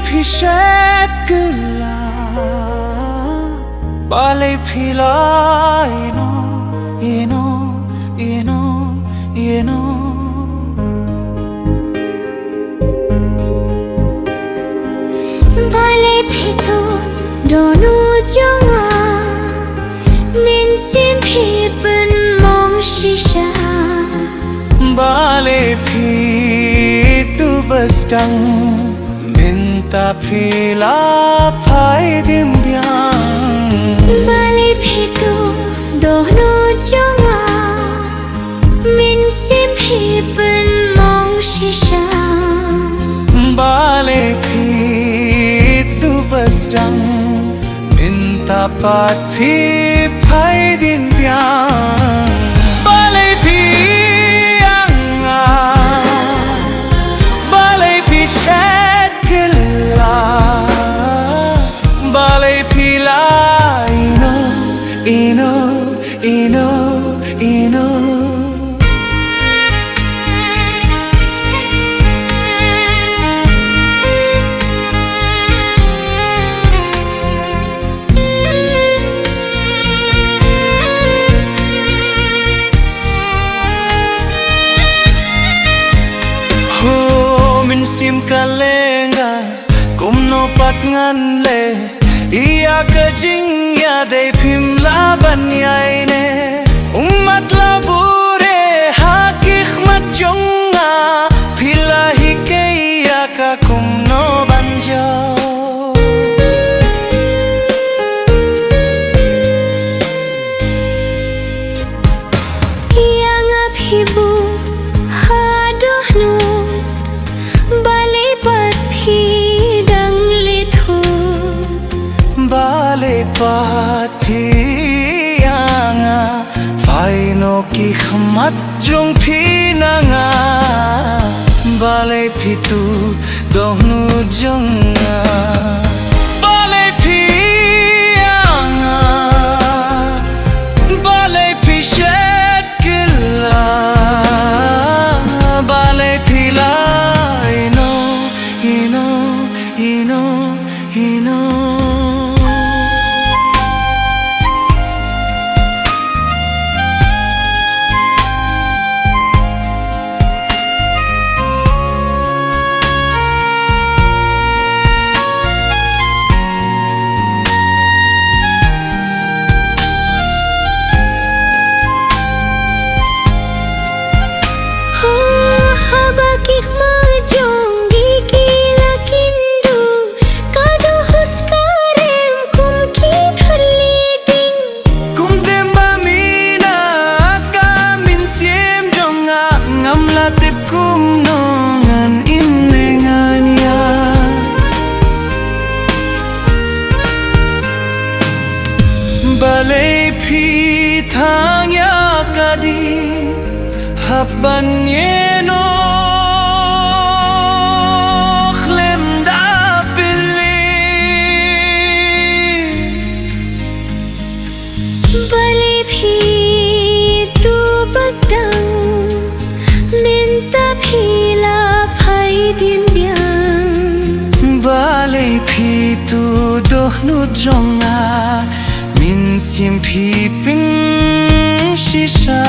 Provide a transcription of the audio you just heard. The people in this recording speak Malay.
Pishet gula balay phila ino balay phito donu jonga min sim phi pen mong shisha balay phitu bastang minta phila phai dim byang balay phito donu jonga min sim phi pen mong shisha balay phitu bastang minta pat phi phai dim byang balay phi anga balay phi shet killa balay phi la ino min sim kalenga kumno pat ngan le iya ka jing ya de phim la ban yai ne ummat la bure hakik mat jonga phila hi ke ya ka kumno ban jo iya nga phibu balay pat phi anga faino ki khmat jong phi nanga balay phi tu dohnu jonga balay phi anga balay phi shet killa balay phi la ino balay phi thang ya kadi habban yeno khlem da pilli balay phi tu bastang minta phila phai din byang balay phi tu dohnu jonga min sim phi ping shisha